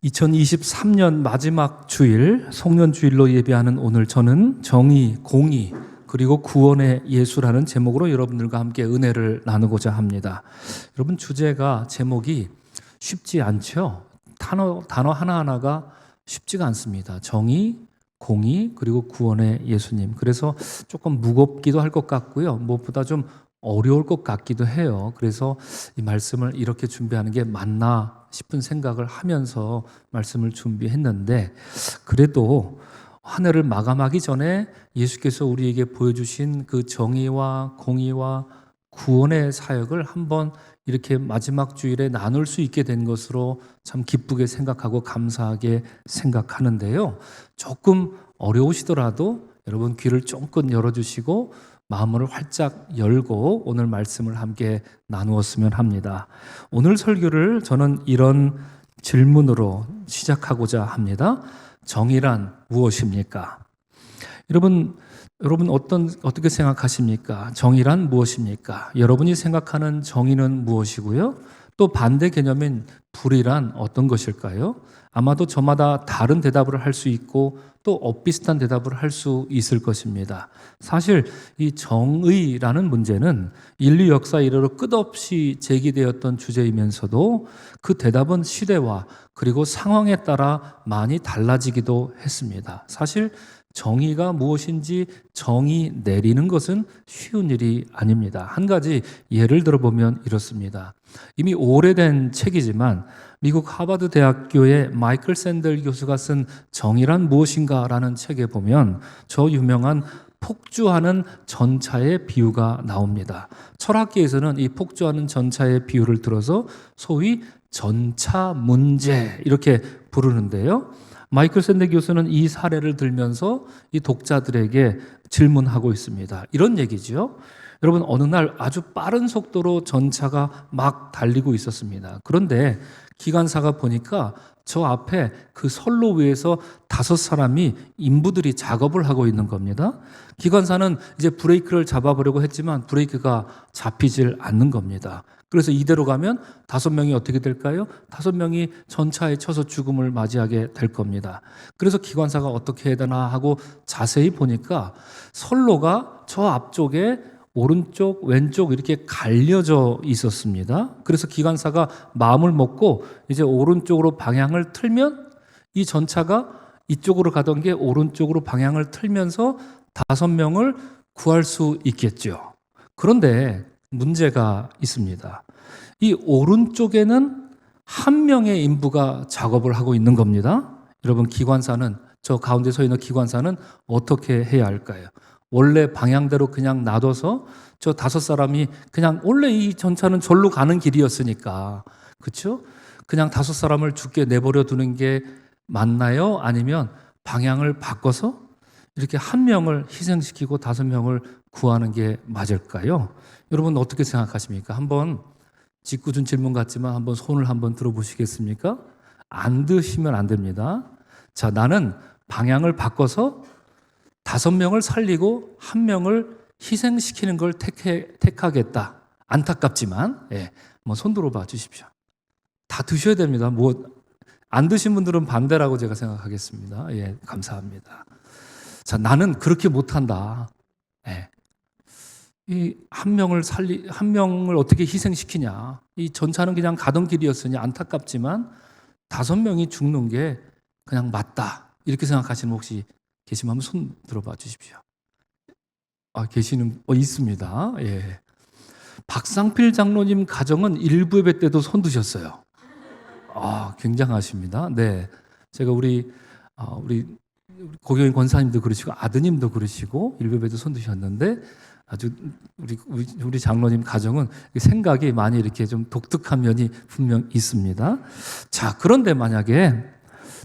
2023년 마지막 주일, 송년주일로 예배하는 오늘 저는 정의, 공의, 그리고 구원의 예수라는 제목으로 여러분들과 함께 은혜를 나누고자 합니다. 여러분, 주제가, 제목이 쉽지 않죠? 단어 하나하나가 쉽지가 않습니다. 정의, 공의, 그리고 구원의 예수님. 그래서 조금 무겁기도 할 것 같고요. 무엇보다 좀 어려울 것 같기도 해요. 그래서 이 말씀을 이렇게 준비하는 게 맞나 싶은 생각을 하면서 말씀을 준비했는데, 그래도 한 해를 마감하기 전에 예수께서 우리에게 보여주신 그 정의와 공의와 구원의 사역을 한번 이렇게 마지막 주일에 나눌 수 있게 된 것으로 참 기쁘게 생각하고 감사하게 생각하는데요. 조금 어려우시더라도 여러분 귀를 쫑긋 열어주시고 마음을 활짝 열고 오늘 말씀을 함께 나누었으면 합니다. 오늘 설교를 저는 이런 질문으로 시작하고자 합니다. 정의란 무엇입니까? 여러분 어떻게 생각하십니까? 정의란 무엇입니까? 여러분이 생각하는 정의는 무엇이고요? 또 반대 개념인 불의란 어떤 것일까요? 아마도 저마다 다른 대답을 할 수 있고 또 엇비슷한 대답을 할 수 있을 것입니다. 사실 이 정의라는 문제는 인류 역사 이래로 끝없이 제기되었던 주제이면서도 그 대답은 시대와 그리고 상황에 따라 많이 달라지기도 했습니다. 사실 정의가 무엇인지 정의 내리는 것은 쉬운 일이 아닙니다. 한 가지 예를 들어보면 이렇습니다. 이미 오래된 책이지만 미국 하버드 대학교의 마이클 샌델 교수가 쓴 정의란 무엇인가라는 책에 보면 저 유명한 폭주하는 전차의 비유가 나옵니다. 철학계에서는 이 폭주하는 전차의 비유를 들어서 소위 전차 문제 이렇게 부르는데요. 마이클 샌델 교수는 이 사례를 들면서 이 독자들에게 질문하고 있습니다. 이런 얘기죠. 여러분, 어느 날 아주 빠른 속도로 전차가 막 달리고 있었습니다. 그런데 기관사가 보니까 저 앞에 그 선로 위에서 5사람이 인부들이 작업을 하고 있는 겁니다. 기관사는 이제 브레이크를 잡아보려고 했지만 브레이크가 잡히질 않는 겁니다. 그래서 이대로 가면 5명이 어떻게 될까요? 5명이 전차에 쳐서 죽음을 맞이하게 될 겁니다. 그래서 기관사가 어떻게 해야 되나 하고 자세히 보니까 선로가 저 앞쪽에 오른쪽, 왼쪽 이렇게 갈려져 있었습니다. 그래서 기관사가 마음을 먹고 이제 오른쪽으로 방향을 틀면 이 전차가 이쪽으로 가던 게 오른쪽으로 방향을 틀면서 5명을 구할 수 있겠죠. 그런데 문제가 있습니다. 이 오른쪽에는 한 명의 인부가 작업을 하고 있는 겁니다. 여러분, 기관사는, 저 가운데 서 있는 기관사는 어떻게 해야 할까요? 원래 방향대로 그냥 놔둬서 저 5사람이 그냥, 원래 이 전차는 절로 가는 길이었으니까, 그렇죠? 그냥 5사람을 죽게 내버려 두는 게 맞나요? 아니면 방향을 바꿔서 이렇게 한 명을 희생시키고 5명을 구하는 게 맞을까요? 여러분 어떻게 생각하십니까? 한번 짓궂은 질문 같지만 한번 손을 한번 들어보시겠습니까? 안 드시면 안 됩니다. 자, 나는 방향을 바꿔서 5명을 살리고 1명을 희생시키는 걸 택하겠다. 안타깝지만, 한번 손 들어봐 주십시오. 다 드셔야 됩니다. 안 드신 분들은 반대라고 제가 생각하겠습니다. 감사합니다. 자, 나는 그렇게 못한다. 이 한 명을 어떻게 희생시키냐. 이 전차는 그냥 가던 길이었으니 안타깝지만 5명이 죽는 게 그냥 맞다. 이렇게 생각하시는 분 혹시 계시면 한번 손 들어봐 주십시오. 있습니다. 박상필 장로님 가정은 일부 예배 때도 손 드셨어요. 굉장하십니다. 네. 제가 우리 고경인 권사님도 그러시고 아드님도 그러시고 일부 예배도 손 드셨는데 아주 우리 장로님 가정은 생각이 많이 이렇게 좀 독특한 면이 분명 있습니다. 자, 그런데 만약에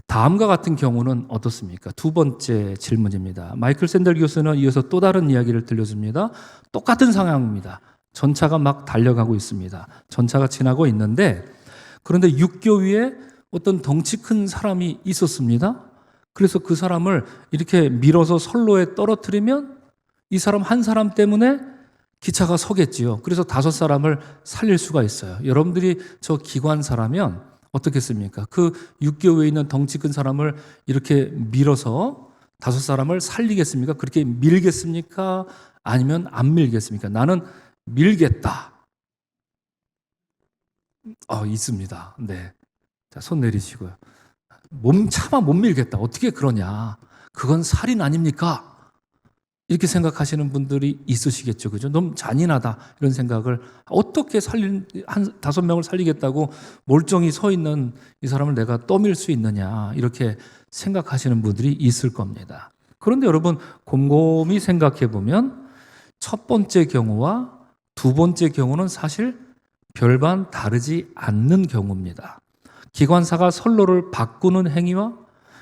다음과 같은 경우는 어떻습니까? 두 번째 질문입니다. 마이클 샌델 교수는 이어서 또 다른 이야기를 들려줍니다. 똑같은 상황입니다. 전차가 막 달려가고 있습니다. 전차가 지나고 있는데, 그런데 육교 위에 어떤 덩치 큰 사람이 있었습니다. 그래서 그 사람을 이렇게 밀어서 선로에 떨어뜨리면 이 사람 한 사람 때문에 기차가 서겠지요. 그래서 5사람을 살릴 수가 있어요. 여러분들이 저 기관사라면 어떻겠습니까? 그 6개월에 있는 덩치 큰 사람을 이렇게 밀어서 5사람을 살리겠습니까? 그렇게 밀겠습니까? 아니면 안 밀겠습니까? 나는 밀겠다. 있습니다. 네. 자, 손 내리시고요. 차마 못 밀겠다. 어떻게 그러냐? 그건 살인 아닙니까? 이렇게 생각하시는 분들이 있으시겠죠. 그죠? 너무 잔인하다. 이런 생각을 어떻게 한 5명을 살리겠다고 멀쩡히 서 있는 이 사람을 내가 떠밀 수 있느냐. 이렇게 생각하시는 분들이 있을 겁니다. 그런데 여러분, 곰곰이 생각해 보면 첫 번째 경우와 두 번째 경우는 사실 별반 다르지 않는 경우입니다. 기관사가 선로를 바꾸는 행위와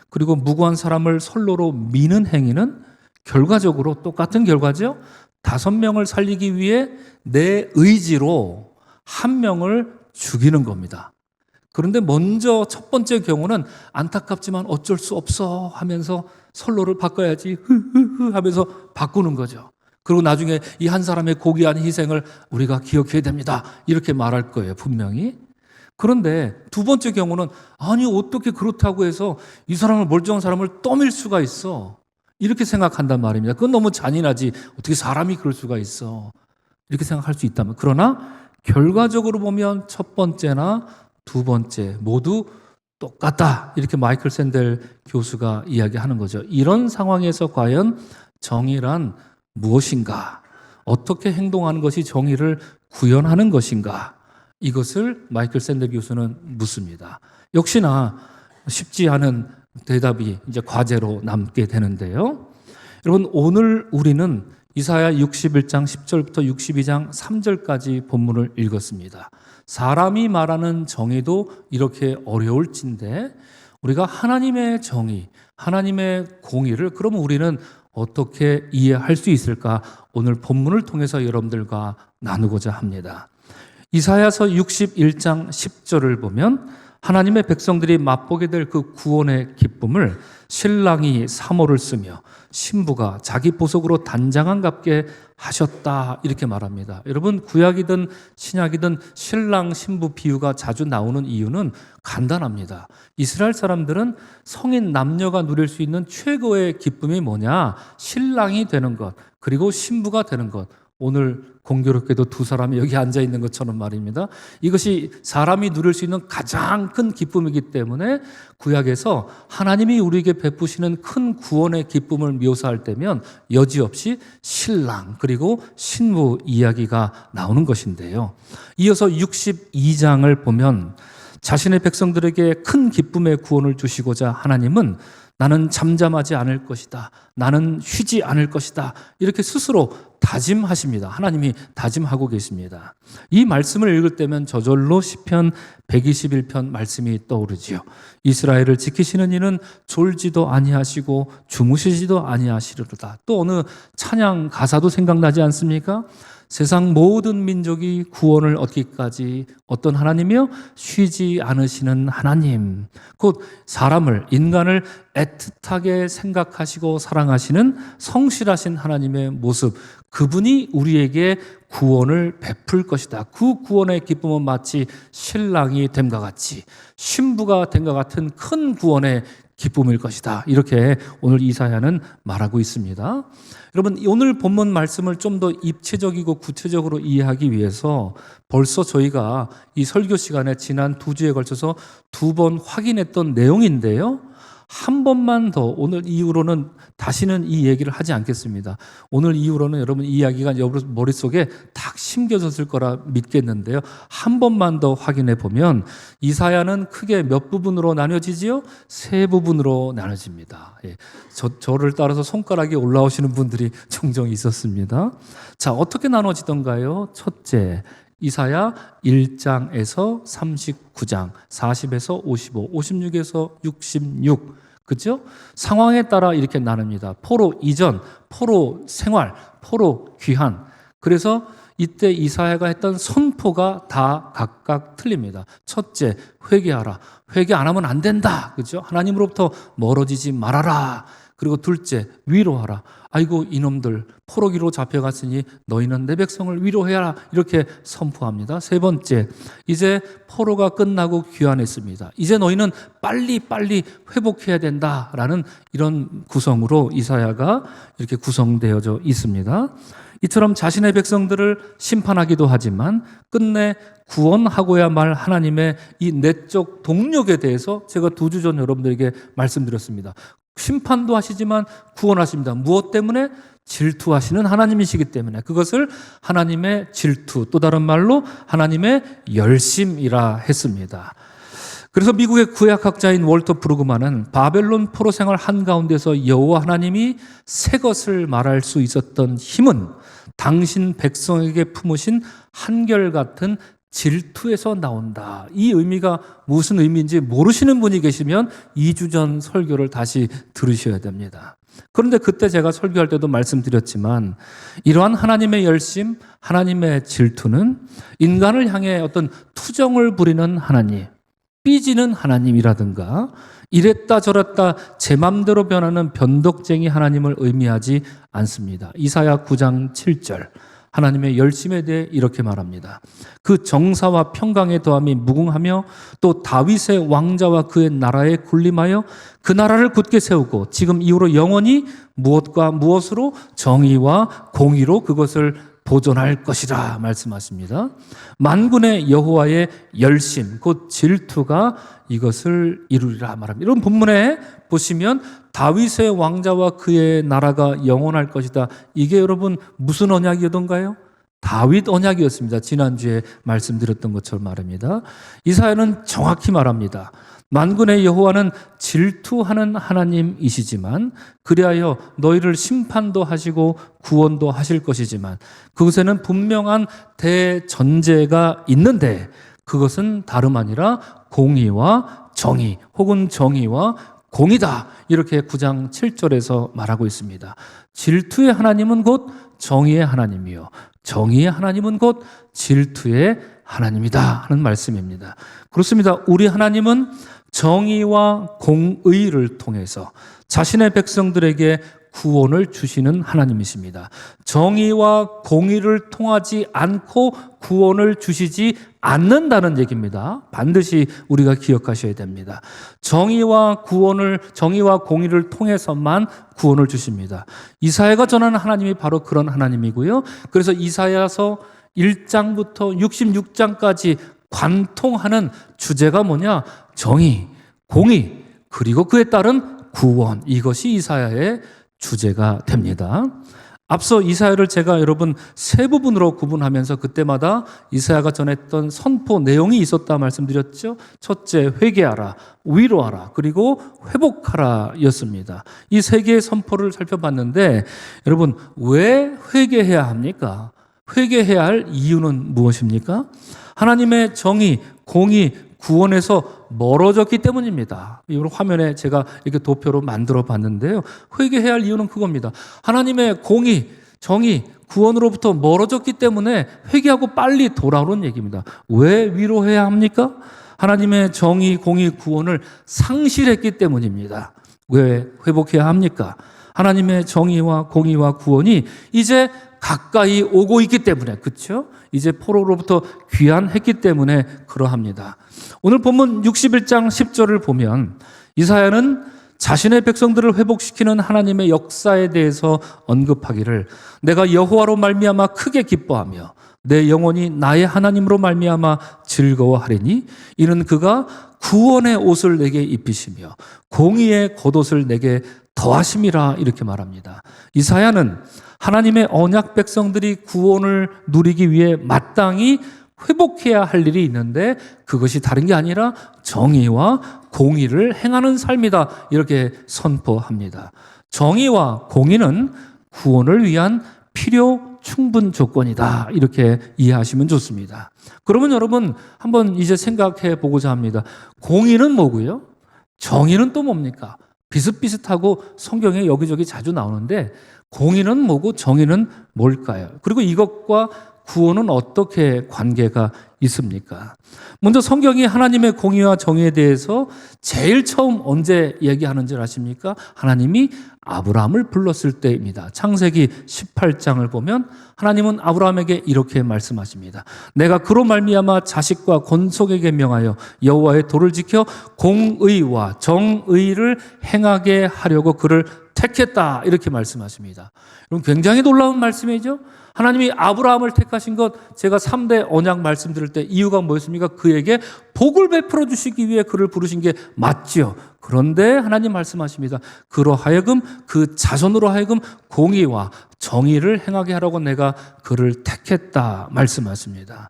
그리고 무고한 사람을 선로로 미는 행위는 결과적으로 똑같은 결과죠. 5명을 살리기 위해 내 의지로 1명을 죽이는 겁니다. 그런데 먼저 첫 번째 경우는 안타깝지만 어쩔 수 없어 하면서 선로를 바꿔야지 하면서 바꾸는 거죠. 그리고 나중에 이 한 사람의 고귀한 희생을 우리가 기억해야 됩니다. 이렇게 말할 거예요, 분명히. 그런데 두 번째 경우는 아니 어떻게 그렇다고 해서 이 사람을 멀쩡한 사람을 떠밀 수가 있어. 이렇게 생각한단 말입니다. 그건 너무 잔인하지. 어떻게 사람이 그럴 수가 있어. 이렇게 생각할 수 있다면. 그러나 결과적으로 보면 첫 번째나 두 번째 모두 똑같다. 이렇게 마이클 샌델 교수가 이야기하는 거죠. 이런 상황에서 과연 정의란 무엇인가? 어떻게 행동하는 것이 정의를 구현하는 것인가? 이것을 마이클 샌델 교수는 묻습니다. 역시나 쉽지 않은 대답이 이제 과제로 남게 되는데요. 여러분, 오늘 우리는 이사야 61장 10절부터 62장 3절까지 본문을 읽었습니다. 사람이 말하는 정의도 이렇게 어려울진데 우리가 하나님의 정의, 하나님의 공의를 그러면 우리는 어떻게 이해할 수 있을까? 오늘 본문을 통해서 여러분들과 나누고자 합니다. 이사야서 61장 10절을 보면 하나님의 백성들이 맛보게 될 그 구원의 기쁨을 신랑이 사모를 쓰며 신부가 자기 보석으로 단장한갑게 하셨다 이렇게 말합니다. 여러분, 구약이든 신약이든 신랑 신부 비유가 자주 나오는 이유는 간단합니다. 이스라엘 사람들은 성인 남녀가 누릴 수 있는 최고의 기쁨이 뭐냐? 신랑이 되는 것, 그리고 신부가 되는 것. 오늘 공교롭게도 2사람이 여기 앉아 있는 것처럼 말입니다. 이것이 사람이 누릴 수 있는 가장 큰 기쁨이기 때문에 구약에서 하나님이 우리에게 베푸시는 큰 구원의 기쁨을 묘사할 때면 여지없이 신랑 그리고 신부 이야기가 나오는 것인데요. 이어서 62장을 보면 자신의 백성들에게 큰 기쁨의 구원을 주시고자 하나님은 나는 잠잠하지 않을 것이다. 나는 쉬지 않을 것이다. 이렇게 스스로 다짐하십니다. 하나님이 다짐하고 계십니다. 이 말씀을 읽을 때면 저절로 시편 121편 말씀이 떠오르지요. 이스라엘을 지키시는 이는 졸지도 아니하시고 주무시지도 아니하시리로다. 또 어느 찬양 가사도 생각나지 않습니까? 세상 모든 민족이 구원을 얻기까지 어떤 하나님이요? 쉬지 않으시는 하나님. 곧 사람을, 인간을 애틋하게 생각하시고 사랑하시는 성실하신 하나님의 모습. 그분이 우리에게 구원을 베풀 것이다. 그 구원의 기쁨은 마치 신랑이 됨과 같이 신부가 됨과 같은 큰 구원의 기쁨일 것이다. 이렇게 오늘 이사야는 말하고 있습니다. 여러분, 오늘 본문 말씀을 좀 더 입체적이고 구체적으로 이해하기 위해서 벌써 저희가 이 설교 시간에 지난 2주에 걸쳐서 2번 확인했던 내용인데요. 한 번만 더 오늘 이후로는 다시는 이 얘기를 하지 않겠습니다. 오늘 이후로는 여러분 이 이야기가 여러분 머릿속에 탁 심겨졌을 거라 믿겠는데요. 한 번만 더 확인해 보면 이사야는 크게 몇 부분으로 나눠지지요? 3부분으로 나눠집니다. 예. 저를 따라서 손가락이 올라오시는 분들이 종종 있었습니다. 자, 어떻게 나눠지던가요? 첫째, 이사야 1장에서 39장, 40에서 55, 56에서 66. 그죠? 상황에 따라 이렇게 나눕니다. 포로 이전, 포로 생활, 포로 귀환. 그래서 이때 이사야가 했던 선포가 다 각각 틀립니다. 첫째, 회개하라. 회개 안 하면 안 된다. 그죠? 하나님으로부터 멀어지지 말아라. 그리고 둘째, 위로하라. 아이고 이놈들 포로기로 잡혀갔으니 너희는 내 백성을 위로해라. 이렇게 선포합니다. 세 번째, 이제 포로가 끝나고 귀환했습니다. 이제 너희는 빨리 회복해야 된다라는 이런 구성으로 이사야가 이렇게 구성되어져 있습니다. 이처럼 자신의 백성들을 심판하기도 하지만 끝내 구원하고야 말 하나님의 이 내적 동력에 대해서 제가 2주 전 여러분들에게 말씀드렸습니다. 심판도 하시지만 구원하십니다. 무엇 때문에? 질투하시는 하나님이시기 때문에. 그것을 하나님의 질투, 또 다른 말로 하나님의 열심이라 했습니다. 그래서 미국의 구약학자인 월터 브루그만은 바벨론 포로 생활 한가운데서 여호와 하나님이 새 것을 말할 수 있었던 힘은 당신 백성에게 품으신 한결같은 질투에서 나온다. 이 의미가 무슨 의미인지 모르시는 분이 계시면 2주 전 설교를 다시 들으셔야 됩니다. 그런데 그때 제가 설교할 때도 말씀드렸지만 이러한 하나님의 열심, 하나님의 질투는 인간을 향해 어떤 투정을 부리는 하나님, 삐지는 하나님이라든가 이랬다 저랬다 제 맘대로 변하는 변덕쟁이 하나님을 의미하지 않습니다. 이사야 9장 7절 하나님의 열심에 대해 이렇게 말합니다. 그 정사와 평강의 더함이 무궁하며 또 다윗의 왕자와 그의 나라에 군림하여 그 나라를 굳게 세우고 지금 이후로 영원히 무엇과 무엇으로 정의와 공의로 그것을 보존할 것이라 말씀하십니다. 만군의 여호와의 열심, 곧 질투가 이것을 이루리라 말합니다. 이런 본문에 보시면 다윗의 왕자와 그의 나라가 영원할 것이다. 이게 여러분 무슨 언약이었던가요? 다윗 언약이었습니다. 지난주에 말씀드렸던 것처럼 말입니다. 이사야는 정확히 말합니다. 만군의 여호와는 질투하는 하나님이시지만 그리하여 너희를 심판도 하시고 구원도 하실 것이지만 그것에는 분명한 대전제가 있는데 그것은 다름 아니라 공의와 정의 혹은 정의와 공의다. 이렇게 9장 7절에서 말하고 있습니다. 질투의 하나님은 곧 정의의 하나님이요 정의의 하나님은 곧 질투의 하나님이다 하는 말씀입니다. 그렇습니다. 우리 하나님은 정의와 공의를 통해서 자신의 백성들에게 구원을 주시는 하나님이십니다. 정의와 공의를 통하지 않고 구원을 주시지 않는다는 얘기입니다. 반드시 우리가 기억하셔야 됩니다. 정의와 공의를 통해서만 구원을 주십니다. 이사야가 전하는 하나님이 바로 그런 하나님이고요. 그래서 이사야서 1장부터 66장까지 관통하는 주제가 뭐냐? 정의, 공의, 그리고 그에 따른 구원. 이것이 이사야의 주제가 됩니다. 앞서 이사야를 제가 여러분 세 부분으로 구분하면서 그때마다 이사야가 전했던 선포 내용이 있었다 말씀드렸죠. 첫째, 회개하라, 위로하라, 그리고 회복하라 였습니다. 이 세 개의 선포를 살펴봤는데 여러분 왜 회개해야 합니까? 회개해야 할 이유는 무엇입니까? 하나님의 정의, 공의, 구원에서 멀어졌기 때문입니다. 이 화면에 제가 이렇게 도표로 만들어 봤는데요. 회개해야 할 이유는 그겁니다. 하나님의 공의, 정의, 구원으로부터 멀어졌기 때문에 회개하고 빨리 돌아오는 얘기입니다. 왜 위로해야 합니까? 하나님의 정의, 공의, 구원을 상실했기 때문입니다. 왜 회복해야 합니까? 하나님의 정의와 공의와 구원이 이제 가까이 오고 있기 때문에, 그렇죠? 이제 포로로부터 귀환했기 때문에 그러합니다. 오늘 본문 61장 10절을 보면 이사야는 자신의 백성들을 회복시키는 하나님의 역사에 대해서 언급하기를 내가 여호와로 말미암아 크게 기뻐하며 내 영혼이 나의 하나님으로 말미암아 즐거워하리니 이는 그가 구원의 옷을 내게 입히시며 공의의 겉옷을 내게 더하심이라 이렇게 말합니다. 이사야는 하나님의 언약 백성들이 구원을 누리기 위해 마땅히 회복해야 할 일이 있는데 그것이 다른 게 아니라 정의와 공의를 행하는 삶이다 이렇게 선포합니다. 정의와 공의는 구원을 위한 필요 충분 조건이다 이렇게 이해하시면 좋습니다. 그러면 여러분 한번 이제 생각해 보고자 합니다. 공의는 뭐고요? 정의는 또 뭡니까? 비슷비슷하고 성경에 여기저기 자주 나오는데 공의는 뭐고 정의는 뭘까요? 그리고 이것과 구원은 어떻게 관계가 있습니까? 먼저 성경이 하나님의 공의와 정의에 대해서 제일 처음 언제 얘기하는지 아십니까? 하나님이 아브라함을 불렀을 때입니다. 창세기 18장을 보면 하나님은 아브라함에게 이렇게 말씀하십니다. 내가 그로 말미암아 자식과 건속에게 명하여 여호와의 도를 지켜 공의와 정의를 행하게 하려고 그를 택했다, 이렇게 말씀하십니다. 여러분, 굉장히 놀라운 말씀이죠. 하나님이 아브라함을 택하신 것, 제가 3대 언약 말씀드릴 때 이유가 뭐였습니까? 그에게 복을 베풀어 주시기 위해 그를 부르신 게 맞죠. 그런데 하나님 말씀하십니다. 그로 하여금, 그 자손으로 하여금 공의와 정의를 행하게 하라고 내가 그를 택했다 말씀하십니다.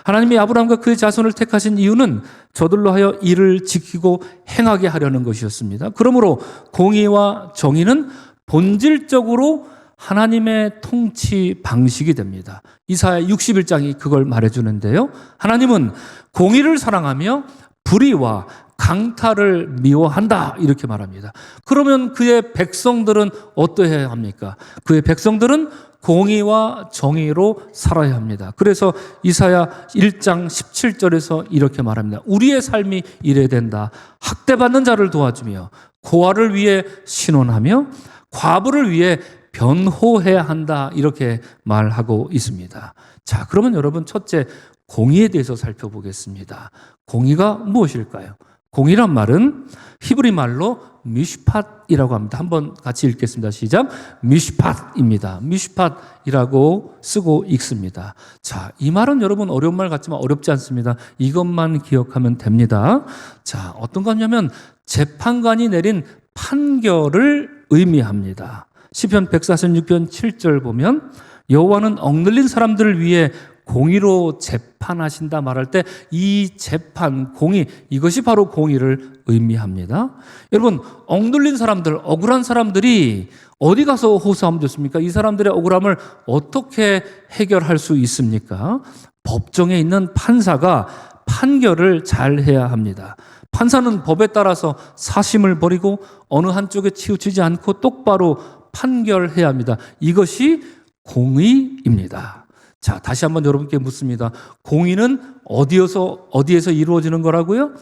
하나님이 아브라함과 그의 자손을 택하신 이유는 저들로 하여 이를 지키고 행하게 하려는 것이었습니다. 그러므로 공의와 정의는 본질적으로 하나님의 통치 방식이 됩니다. 이사야 61장이 그걸 말해주는데요. 하나님은 공의를 사랑하며 불의와 강탈을 미워한다, 이렇게 말합니다. 그러면 그의 백성들은 어떠해야 합니까? 그의 백성들은 공의와 정의로 살아야 합니다. 그래서 이사야 1장 17절에서 이렇게 말합니다. 우리의 삶이 이래야 된다. 학대받는 자를 도와주며 고아를 위해 신원하며 과부를 위해 변호해야 한다, 이렇게 말하고 있습니다. 자, 그러면 여러분, 첫째, 공의에 대해서 살펴보겠습니다. 공의가 무엇일까요? 공의란 말은 히브리 말로 미슈팟이라고 합니다. 한번 같이 읽겠습니다. 시작. 미슈팟입니다. 미슈팟이라고 쓰고 읽습니다. 자, 이 말은 여러분 어려운 말 같지만 어렵지 않습니다. 이것만 기억하면 됩니다. 자, 어떤 거냐면 재판관이 내린 판결을 의미합니다. 시편 146편 7절 보면 여호와는 억눌린 사람들을 위해 공의로 재판하신다 말할 때 이 재판, 공의, 이것이 바로 공의를 의미합니다. 여러분, 억눌린 사람들, 억울한 사람들이 어디 가서 호소하면 좋습니까? 이 사람들의 억울함을 어떻게 해결할 수 있습니까? 법정에 있는 판사가 판결을 잘 해야 합니다. 판사는 법에 따라서 사심을 버리고 어느 한쪽에 치우치지 않고 똑바로 판결해야 합니다. 이것이 공의입니다. 자, 다시 한번 여러분께 묻습니다. 공의는 어디에서 이루어지는 거라고요?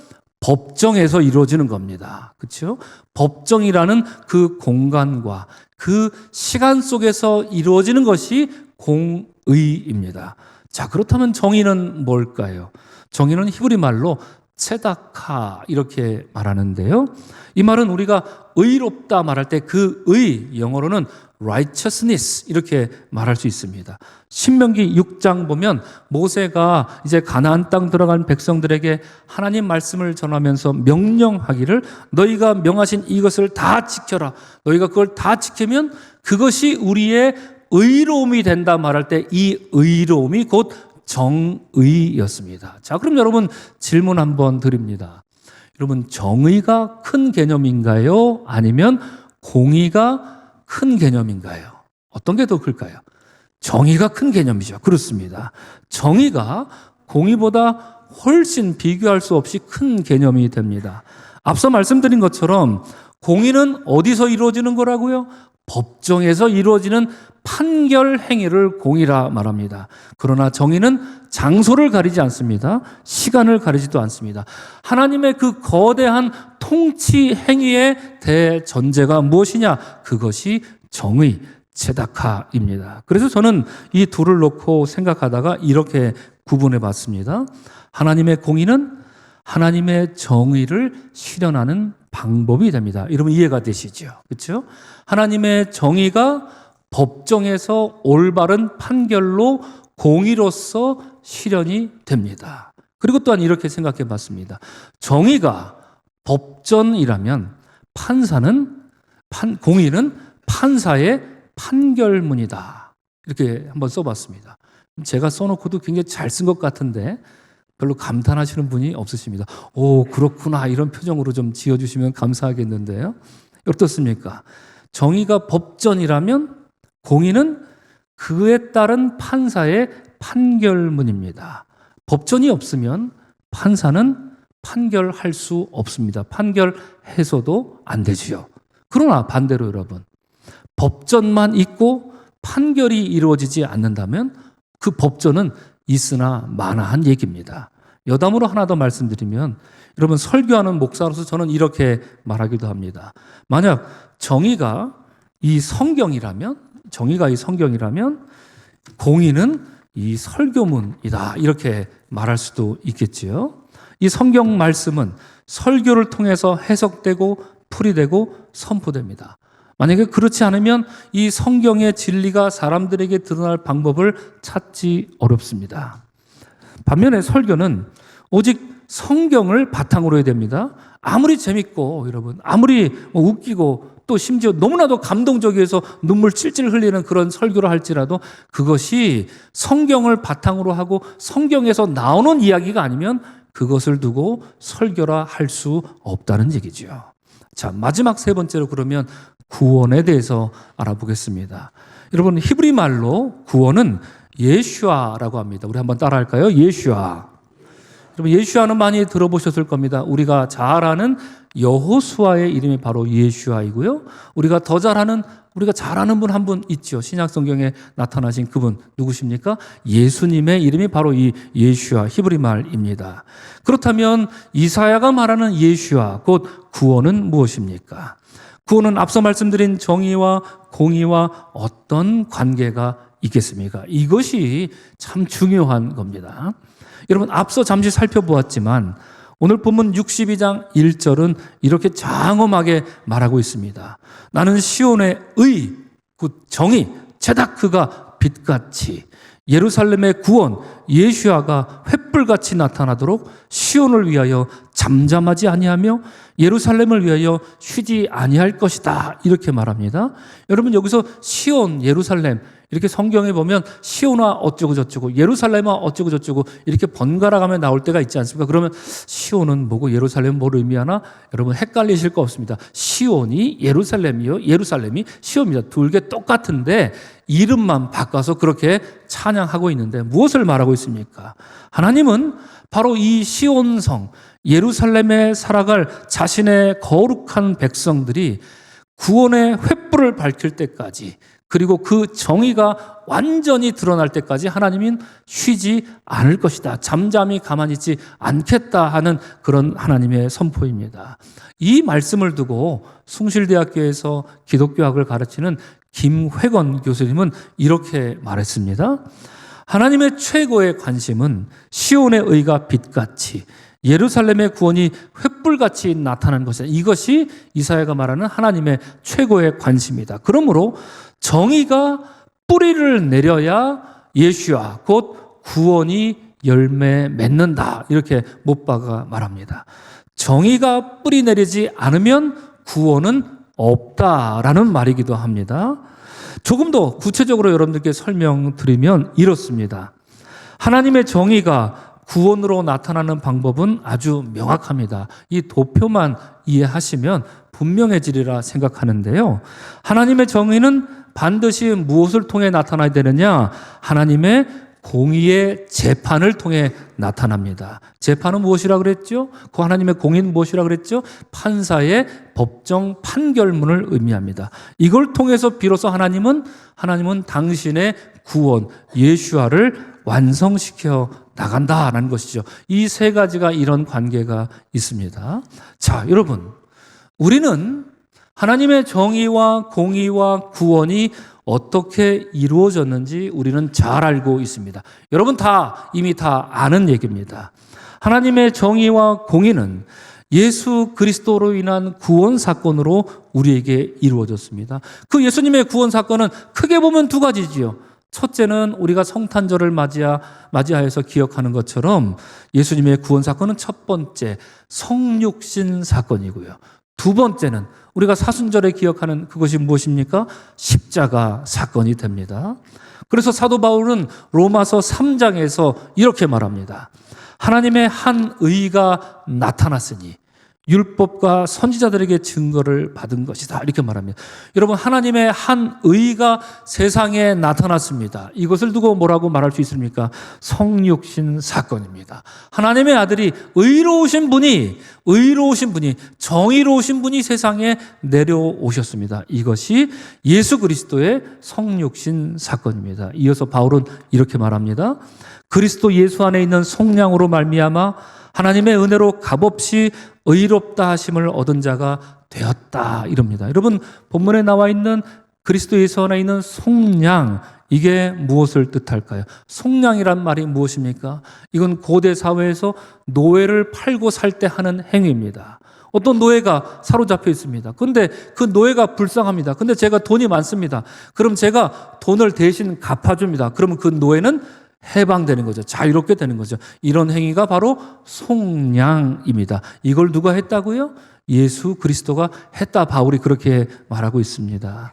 법정에서 이루어지는 겁니다. 그렇죠? 법정이라는 그 공간과 그 시간 속에서 이루어지는 것이 공의입니다. 자, 그렇다면 정의는 뭘까요? 정의는 히브리 말로 체다카, 이렇게 말하는데요. 이 말은 우리가 의롭다 말할 때 그 의, 영어로는 righteousness, 이렇게 말할 수 있습니다. 신명기 6장 보면 모세가 이제 가나안 땅 들어간 백성들에게 하나님 말씀을 전하면서 명령하기를 너희가 명하신 이것을 다 지켜라. 너희가 그걸 다 지키면 그것이 우리의 의로움이 된다 말할 때 이 의로움이 곧 정의였습니다. 자, 그럼 여러분 질문 한번 드립니다. 여러분, 정의가 큰 개념인가요? 아니면 공의가 큰 개념인가요? 어떤 게 더 클까요? 정의가 큰 개념이죠. 그렇습니다. 정의가 공의보다 훨씬 비교할 수 없이 큰 개념이 됩니다. 앞서 말씀드린 것처럼 공의는 어디서 이루어지는 거라고요? 법정에서 이루어지는 판결 행위를 공의라 말합니다. 그러나 정의는 장소를 가리지 않습니다. 시간을 가리지도 않습니다. 하나님의 그 거대한 통치 행위의 대전제가 무엇이냐? 그것이 정의, 체다카입니다. 그래서 저는 이 둘을 놓고 생각하다가 이렇게 구분해 봤습니다. 하나님의 공의는 하나님의 정의를 실현하는 방법이 됩니다. 여러분 이해가 되시죠? 그렇죠? 하나님의 정의가 법정에서 올바른 판결로 공의로서 실현이 됩니다. 그리고 또한 이렇게 생각해 봤습니다. 정의가 법전이라면 공의는 판사의 판결문이다. 이렇게 한번 써봤습니다. 제가 써놓고도 굉장히 잘 쓴 것 같은데 별로 감탄하시는 분이 없으십니다. 오, 그렇구나. 이런 표정으로 좀 지어주시면 감사하겠는데요. 어떻습니까? 정의가 법전이라면 공의는 그에 따른 판사의 판결문입니다. 법전이 없으면 판사는 판결할 수 없습니다. 판결해서도 안 되지요. 그러나 반대로 여러분, 법전만 있고 판결이 이루어지지 않는다면 그 법전은 있으나 마나한 얘기입니다. 여담으로 하나 더 말씀드리면, 여러분, 설교하는 목사로서 저는 이렇게 말하기도 합니다. 만약 정의가 이 성경이라면 공의는 이 설교문이다, 이렇게 말할 수도 있겠지요. 이 성경 말씀은 설교를 통해서 해석되고 풀이되고 선포됩니다. 만약에 그렇지 않으면 이 성경의 진리가 사람들에게 드러날 방법을 찾기 어렵습니다. 반면에 설교는 오직 성경을 바탕으로 해야 됩니다. 아무리 재밌고, 여러분, 아무리 웃기고, 또 심지어 너무나도 감동적이어서 눈물 찔찔 흘리는 그런 설교를 할지라도 그것이 성경을 바탕으로 하고 성경에서 나오는 이야기가 아니면 그것을 두고 설교라 할 수 없다는 얘기죠. 자, 마지막 세 번째로 그러면 구원에 대해서 알아보겠습니다. 여러분, 히브리 말로 구원은 예슈아라고 합니다. 우리 한번 따라할까요? 예슈아. 여러분, 예슈아는 많이 들어보셨을 겁니다. 우리가 잘 아는 여호수아의 이름이 바로 예슈아이고요. 우리가 잘 아는 분 한 분 있죠. 신약 성경에 나타나신 그분 누구십니까? 예수님의 이름이 바로 이 예슈아, 히브리 말입니다. 그렇다면 이사야가 말하는 예슈아, 곧 구원은 무엇입니까? 구원은 앞서 말씀드린 정의와 공의와 어떤 관계가 있겠습니까? 이것이 참 중요한 겁니다. 여러분, 앞서 잠시 살펴보았지만 오늘 본문 62장 1절은 이렇게 장엄하게 말하고 있습니다. 나는 시온의 의, 곧 정의, 제다크가 빛같이 예루살렘의 구원, 예슈아가 횃불같이 나타나도록 시온을 위하여 잠잠하지 아니하며 예루살렘을 위하여 쉬지 아니할 것이다, 이렇게 말합니다. 여러분, 여기서 시온, 예루살렘, 이렇게 성경에 보면 시온아 어쩌고 저쩌고, 예루살렘아 어쩌고 저쩌고 이렇게 번갈아 가며 나올 때가 있지 않습니까? 그러면 시온은 뭐고 예루살렘은 뭘 의미하나? 여러분, 헷갈리실 거 없습니다. 시온이 예루살렘이요, 예루살렘이 시온입니다. 둘 개 똑같은데 이름만 바꿔서 그렇게 찬양하고 있는데 무엇을 말하고 있습니까? 하나님은 바로 이 시온성, 예루살렘에 살아갈 자신의 거룩한 백성들이 구원의 횃불을 밝힐 때까지, 그리고 그 정의가 완전히 드러날 때까지 하나님은 쉬지 않을 것이다, 잠잠히 가만히 있지 않겠다 하는 그런 하나님의 선포입니다. 이 말씀을 두고 숭실대학교에서 기독교학을 가르치는 김회건 교수님은 이렇게 말했습니다. 하나님의 최고의 관심은 시온의 의가 빛같이 예루살렘의 구원이 횃불같이 나타나는 것이다. 이것이 이사야가 말하는 하나님의 최고의 관심이다. 그러므로 정의가 뿌리를 내려야 예슈아, 곧 구원이 열매 맺는다, 이렇게 못박아 말합니다. 정의가 뿌리 내리지 않으면 구원은 없다라는 말이기도 합니다. 조금 더 구체적으로 여러분들께 설명드리면 이렇습니다. 하나님의 정의가 구원으로 나타나는 방법은 아주 명확합니다. 이 도표만 이해하시면 분명해지리라 생각하는데요. 하나님의 정의는 반드시 무엇을 통해 나타나야 되느냐? 하나님의 공의의 재판을 통해 나타납니다. 재판은 무엇이라 그랬죠? 그 하나님의 공의는 무엇이라 그랬죠? 판사의 법정 판결문을 의미합니다. 이걸 통해서 비로소 하나님은 당신의 구원, 예슈아를 완성시켜 나간다라는 것이죠. 이 세 가지가 이런 관계가 있습니다. 자, 여러분, 우리는 하나님의 정의와 공의와 구원이 어떻게 이루어졌는지 우리는 잘 알고 있습니다. 여러분 이미 다 아는 얘기입니다. 하나님의 정의와 공의는 예수 그리스도로 인한 구원 사건으로 우리에게 이루어졌습니다. 그 예수님의 구원 사건은 크게 보면 두 가지지요. 첫째는 우리가 성탄절을 맞이하여서 기억하는 것처럼 예수님의 구원 사건은 첫 번째 성육신 사건이고요. 두 번째는 우리가 사순절에 기억하는 그것이 무엇입니까? 십자가 사건이 됩니다. 그래서 사도 바울은 로마서 3장에서 이렇게 말합니다. 하나님의 한 의가 나타났으니 율법과 선지자들에게 증거를 받은 것이다, 이렇게 말합니다. 여러분, 하나님의 한 의가 세상에 나타났습니다. 이것을 두고 뭐라고 말할 수 있습니까? 성육신 사건입니다. 하나님의 아들이 의로우신 분이 정의로우신 분이 세상에 내려오셨습니다. 이것이 예수 그리스도의 성육신 사건입니다. 이어서 바울은 이렇게 말합니다. 그리스도 예수 안에 있는 속량으로 말미암아 하나님의 은혜로 값없이 의롭다 하심을 얻은 자가 되었다 이럽니다. 여러분, 본문에 나와 있는 그리스도 예수 안에 있는 속량, 이게 무엇을 뜻할까요? 속량이란 말이 무엇입니까? 이건 고대 사회에서 노예를 팔고 살 때 하는 행위입니다. 어떤 노예가 사로잡혀 있습니다. 근데 그 노예가 불쌍합니다. 근데 제가 돈이 많습니다. 그럼 제가 돈을 대신 갚아줍니다. 그러면 그 노예는 해방되는 거죠. 자유롭게 되는 거죠. 이런 행위가 바로 속량입니다. 이걸 누가 했다고요? 예수 그리스도가 했다. 바울이 그렇게 말하고 있습니다.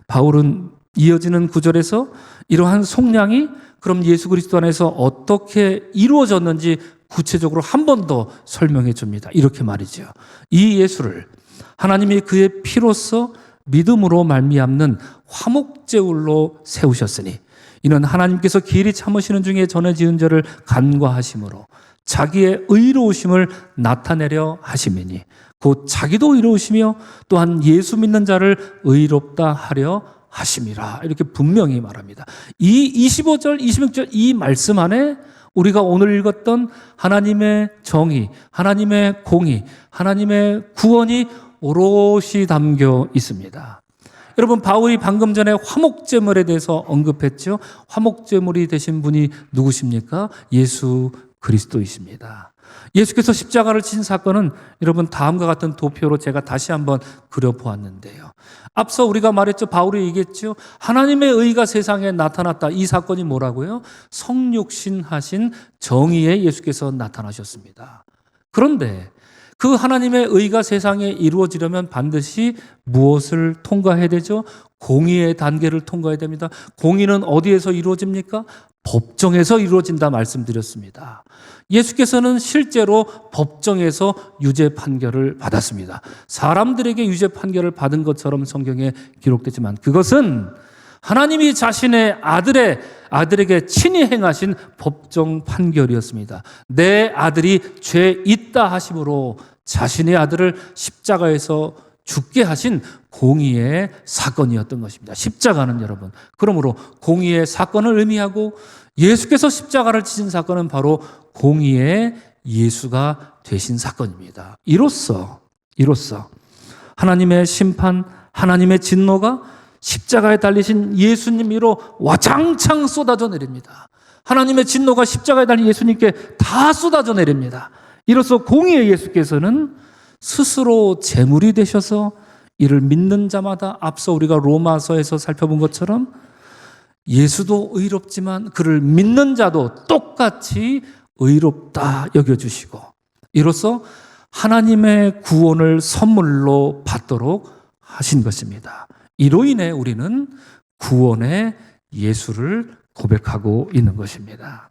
바울은 이어지는 구절에서 이러한 속량이 그럼 예수 그리스도 안에서 어떻게 이루어졌는지 구체적으로 한 번 더 설명해 줍니다. 이렇게 말이죠. 이 예수를 하나님이 그의 피로써 믿음으로 말미암는 화목제물로 세우셨으니 이는 하나님께서 길이 참으시는 중에 전에 지은 죄를 간과하심으로 자기의 의로우심을 나타내려 하심이니 곧 자기도 의로우시며 또한 예수 믿는 자를 의롭다 하려 하심이라. 이렇게 분명히 말합니다. 이 25절, 26절 이 말씀 안에 우리가 오늘 읽었던 하나님의 정의, 하나님의 공의, 하나님의 구원이 오롯이 담겨 있습니다. 여러분, 바울이 방금 전에 화목제물에 대해서 언급했죠. 화목제물이 되신 분이 누구십니까? 예수 그리스도이십니다. 예수께서 십자가를 친 사건은 여러분 다음과 같은 도표로 제가 다시 한번 그려보았는데요. 앞서 우리가 말했죠. 바울이 얘기했죠. 하나님의 의가 세상에 나타났다. 이 사건이 뭐라고요? 성육신하신 정의의 예수께서 나타나셨습니다. 그런데 그 하나님의 의가 세상에 이루어지려면 반드시 무엇을 통과해야 되죠? 공의의 단계를 통과해야 됩니다. 공의는 어디에서 이루어집니까? 법정에서 이루어진다 말씀드렸습니다. 예수께서는 실제로 법정에서 유죄 판결을 받았습니다. 사람들에게 유죄 판결을 받은 것처럼 성경에 기록되지만 그것은 하나님이 자신의 아들에게 친히 행하신 법정 판결이었습니다. 내 아들이 죄 있다 하심으로 자신의 아들을 십자가에서 죽게 하신 공의의 사건이었던 것입니다. 십자가는 여러분, 그러므로 공의의 사건을 의미하고 예수께서 십자가를 지신 사건은 바로 공의의 예수가 되신 사건입니다. 이로써 하나님의 심판, 하나님의 진노가 십자가에 달리신 예수님 위로 와장창 쏟아져 내립니다. 하나님의 진노가 십자가에 달린 예수님께 다 쏟아져 내립니다. 이로써 공의의 예수께서는 스스로 제물이 되셔서 이를 믿는 자마다 앞서 우리가 로마서에서 살펴본 것처럼 예수도 의롭지만 그를 믿는 자도 똑같이 의롭다 여겨주시고 이로써 하나님의 구원을 선물로 받도록 하신 것입니다. 이로 인해 우리는 구원의 예수를 고백하고 있는 것입니다.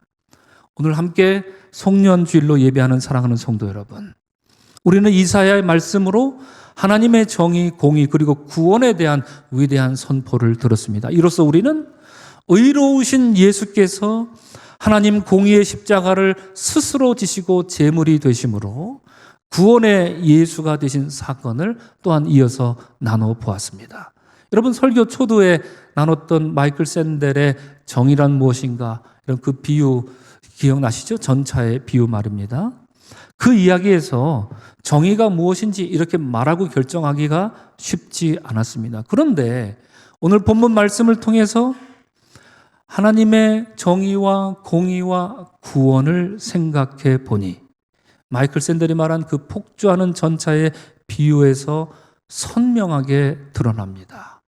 오늘 함께 송년주일로 예배하는 사랑하는 성도 여러분, 우리는 이사야의 말씀으로 하나님의 정의, 공의 그리고 구원에 대한 위대한 선포를 들었습니다. 이로써 우리는 의로우신 예수께서 하나님 공의의 십자가를 스스로 지시고 제물이 되심으로 구원의 예수가 되신 사건을 또한 이어서 나눠보았습니다. 여러분, 설교 초두에 나눴던 마이클 샌델의 정의란 무엇인가 이런 그 비유 기억나시죠? 전차의 비유 말입니다. 그 이야기에서 정의가 무엇인지 이렇게 말하고 결정하기가 쉽지 않았습니다. 그런데 오늘 본문 말씀을 통해서 하나님의 정의와 공의와 구원을 생각해 보니 마이클 샌델이 말한 그 폭주하는 전차의 비유에서 선명하게 드러납니다.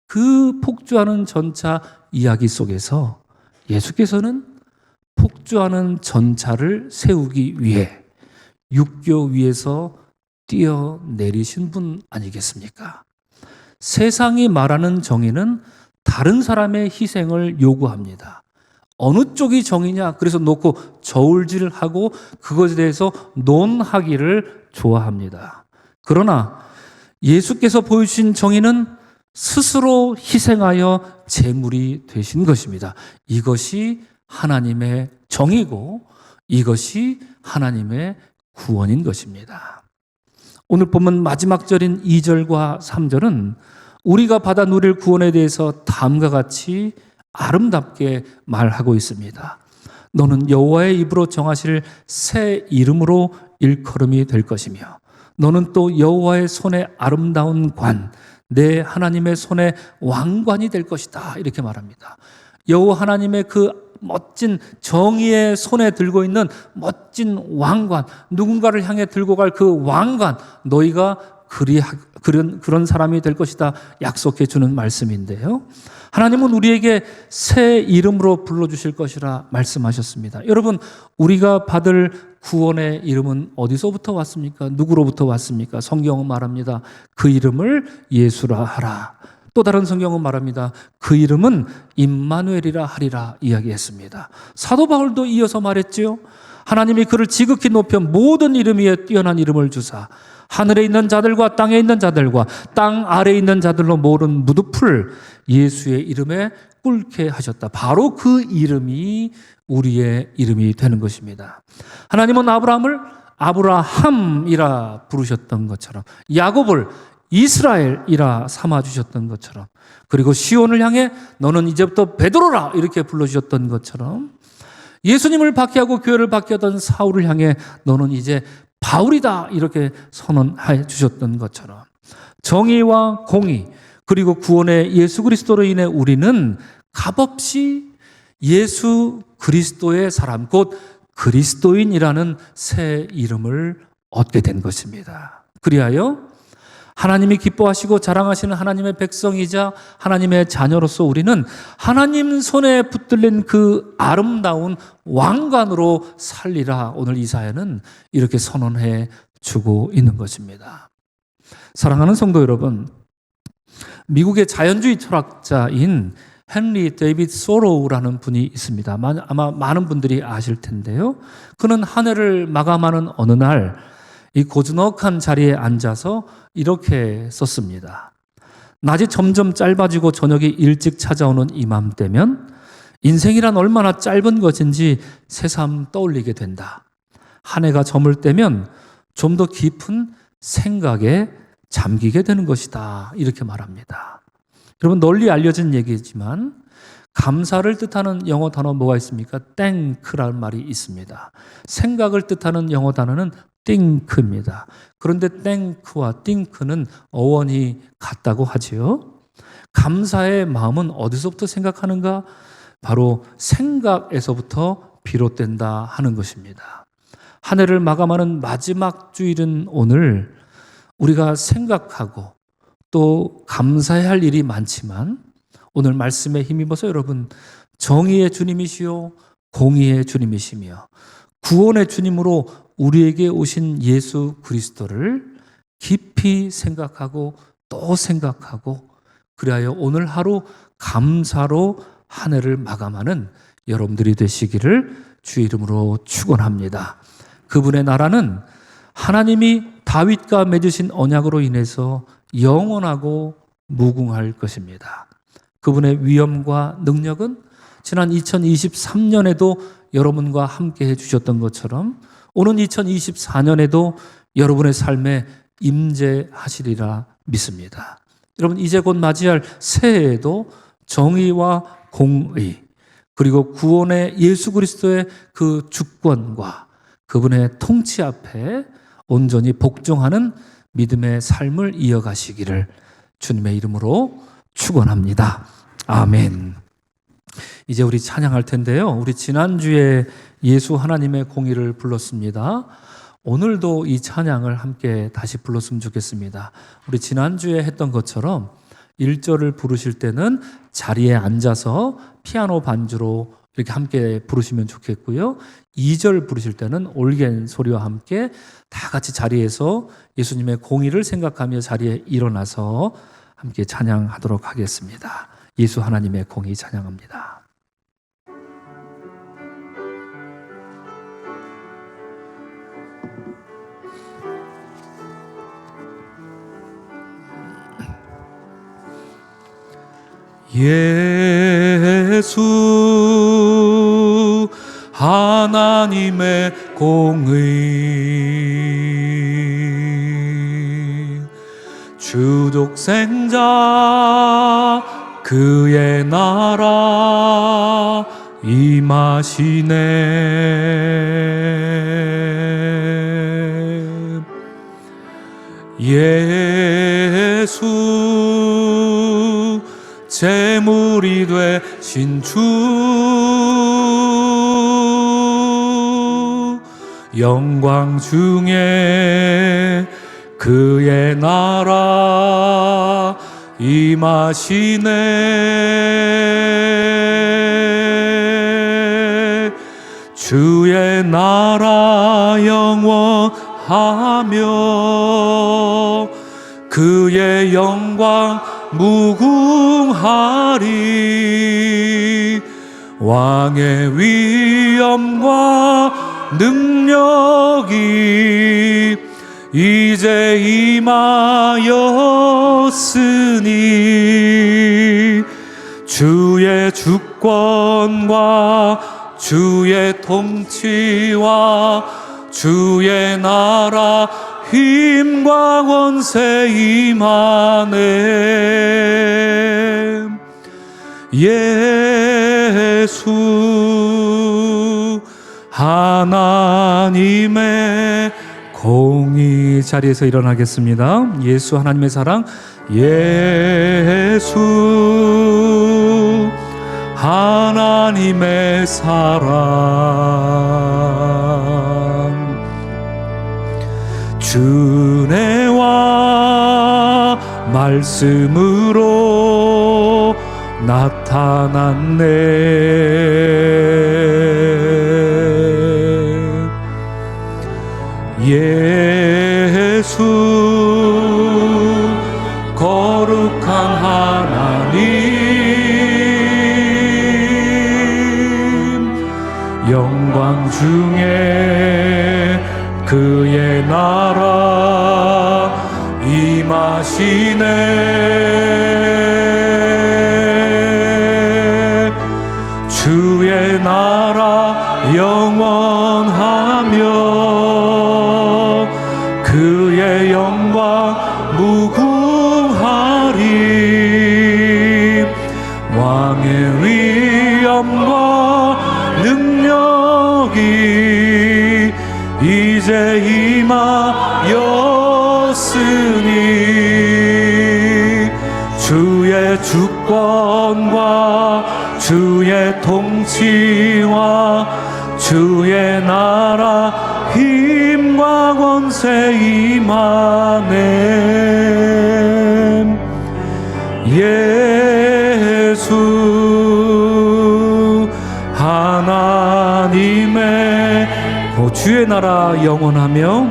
그 폭주하는 전차 이야기 속에서 예수께서는 폭주하는 전차를 세우기 위해 육교 위에서 뛰어내리신 분 아니겠습니까? 세상이 말하는 정의는 다른 사람의 희생을 요구합니다. 어느 쪽이 정의냐? 그래서 놓고 저울질하고 그것에 대해서 논하기를 좋아합니다. 그러나 예수께서 보여주신 정의는 스스로 희생하여 제물이 되신 것입니다. 이것이 하나님의 정의고 이것이 하나님의 구원인 것입니다. 오늘 본문 마지막 절인 2절과 3절은 우리가 받아 누릴 구원에 대해서 다음과 같이 아름답게 말하고 있습니다. 너는 여호와의 입으로 정하실 새 이름으로 일컬음이 될 것이며 너는 또 여호와의 손에 아름다운 관, 내 하나님의 손에 왕관이 될 것이다. 이렇게 말합니다. 여호와 하나님의 그 멋진 정의의 손에 들고 있는 멋진 왕관, 누군가를 향해 들고 갈 그 왕관, 너희가 그런 사람이 될 것이다 약속해 주는 말씀인데요. 하나님은 우리에게 새 이름으로 불러주실 것이라 말씀하셨습니다. 여러분, 우리가 받을 구원의 이름은 어디서부터 왔습니까? 누구로부터 왔습니까? 성경은 말합니다. 그 이름을 예수라 하라. 또 다른 성경은 말합니다. 그 이름은 임마누엘이라 하리라 이야기했습니다. 사도 바울도 이어서 말했지요. 하나님이 그를 지극히 높여 모든 이름 위에 뛰어난 이름을 주사 하늘에 있는 자들과 땅에 있는 자들과 땅 아래에 있는 자들로 모든 무릎을 예수의 이름에 꿇게 하셨다. 바로 그 이름이 우리의 이름이 되는 것입니다. 하나님은 아브라함을 아브라함이라 부르셨던 것처럼 야곱을 이스라엘이라 삼아주셨던 것처럼 그리고 시온을 향해 너는 이제부터 베드로라 이렇게 불러주셨던 것처럼 예수님을 박해하고 교회를 박해하던 사울을 향해 너는 이제 바울이다 이렇게 선언해 주셨던 것처럼 정의와 공의 그리고 구원의 예수 그리스도로 인해 우리는 값없이 예수 그리스도의 사람 곧 그리스도인이라는 새 이름을 얻게 된 것입니다. 그리하여 하나님이 기뻐하시고 자랑하시는 하나님의 백성이자 하나님의 자녀로서 우리는 하나님 손에 붙들린 그 아름다운 왕관으로 살리라. 오늘 이사야는 이렇게 선언해 주고 있는 것입니다. 사랑하는 성도 여러분, 미국의 자연주의 철학자인 헨리 데이비드 소로우라는 분이 있습니다. 아마 많은 분들이 아실 텐데요. 그는 한 해를 마감하는 어느 날 이 고즈넉한 자리에 앉아서 이렇게 썼습니다. 낮이 점점 짧아지고 저녁이 일찍 찾아오는 이맘때면 인생이란 얼마나 짧은 것인지 새삼 떠올리게 된다. 한 해가 저물 때면 좀 더 깊은 생각에 잠기게 되는 것이다. 이렇게 말합니다. 여러분, 널리 알려진 얘기지만 감사를 뜻하는 영어 단어 뭐가 있습니까? thank라는 말이 있습니다. 생각을 뜻하는 영어 단어는 think입니다. 그런데 thank와 think는 어원이 같다고 하지요. 감사의 마음은 어디서부터 생각하는가? 바로 생각에서부터 비롯된다 하는 것입니다. 한 해를 마감하는 마지막 주일은 오늘 우리가 생각하고 또 감사해야 할 일이 많지만 오늘 말씀에 힘입어서 여러분 정의의 주님이시요 공의의 주님이시며 구원의 주님으로 우리에게 오신 예수 그리스도를 깊이 생각하고 또 생각하고 그리하여 오늘 하루 감사로 한 해를 마감하는 여러분들이 되시기를 주의 이름으로 축원합니다. 그분의 나라는 하나님이 다윗과 맺으신 언약으로 인해서 영원하고 무궁할 것입니다. 그분의 위엄과 능력은 지난 2023년에도 여러분과 함께 해주셨던 것처럼 오는 2024년에도 여러분의 삶에 임재하시리라 믿습니다. 여러분, 이제 곧 맞이할 새해에도 정의와 공의 그리고 구원의 예수 그리스도의 그 주권과 그분의 통치 앞에 온전히 복종하는 믿음의 삶을 이어가시기를 주님의 이름으로 축원합니다. 아멘. 이제 우리 찬양할 텐데요. 우리 지난주에 예수 하나님의 공의를 불렀습니다. 오늘도 이 찬양을 함께 다시 불렀으면 좋겠습니다. 우리 지난주에 했던 것처럼 1절을 부르실 때는 자리에 앉아서 피아노 반주로 이렇게 함께 부르시면 좋겠고요. 2절 부르실 때는 올겐 소리와 함께 다 같이 자리에서 예수님의 공의를 생각하며 자리에 일어나서 함께 찬양하도록 하겠습니다. 예수 하나님의 공의 찬양합니다. 예수 하나님의 공의 주독생자 그의 나라 임하시네. 예수 제물이 되신 주, 영광 중에 그의 나라 임하시네. 주의 나라 영원하며 그의 영광 무궁하리. 왕의 위엄과 능력이 이제 임하였으니 주의 주권과 주의 통치와 주의 나라 힘과 권세 임하네. 예수 하나님의 공의. 자리에서 일어나겠습니다. 예수 하나님의 사랑. 예수 하나님의 사랑. 주내와 말씀으로 나타났네. 예수 거룩한 하나님, 영광 중에 그의 나라 임하시네. 주의 나라 영원하며 그의 영광 무궁하리. 왕의 위엄과 능력이 이제 임하였으니 주의 주권과 주의 통치와 주의 나라 힘과 권세 임하네. 예수 하나님의 주의 나라 영원하며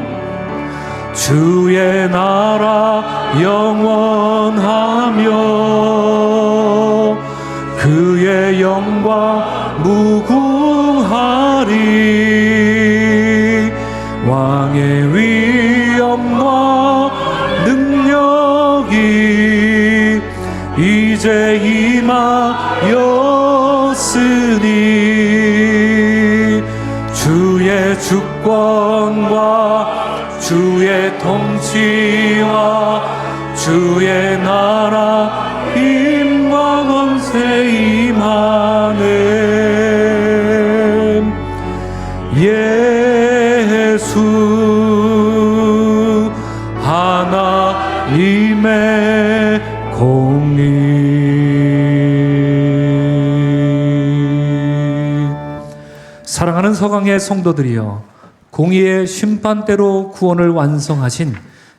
주의 나라 영원하며 그의 영광 무궁하리. 왕의 위엄과 능력이 이제 임하였으니 주의 주권과 주의 통치와 주의 나라 힘과 권세 임하네. 예수 하나님의 공의. 사랑하는 서강의 성도들이여, 공의의 심판대로 구원을 완성하신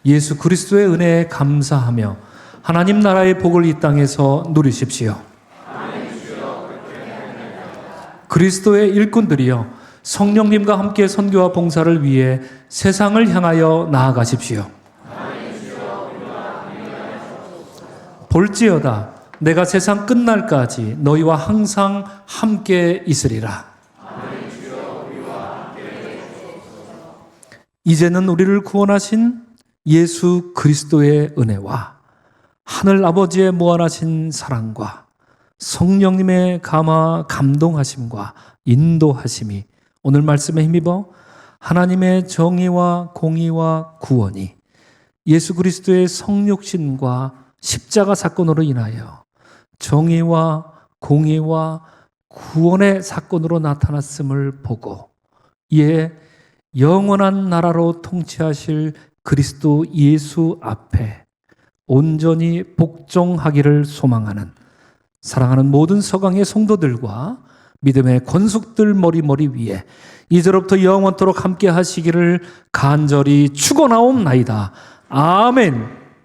예수 그리스도의 은혜에 감사하며 하나님 나라의 복을 이 땅에서 누리십시오. 그리스도의 일꾼들이여, 성령님과 함께 선교와 봉사를 위해 세상을 향하여 나아가십시오. 볼지어다 내가 세상 끝날까지 너희와 항상 함께 있으리라. 이제는 우리를 구원하신 예수 그리스도의 은혜와 하늘 아버지의 무한하신 사랑과 성령님의 감동하심과 인도하심이 오늘 말씀에 힘입어 하나님의 정의와 공의와 구원이 예수 그리스도의 성육신과 십자가 사건으로 인하여 정의와 공의와 구원의 사건으로 나타났음을 보고 이에 영원한 나라로 통치하실 그리스도 예수 앞에 온전히 복종하기를 소망하는 사랑하는 모든 서강의 성도들과 믿음의 권속들 머리 위에 이제로부터 영원토록 함께 하시기를 간절히 축원하옵나이다. 아멘.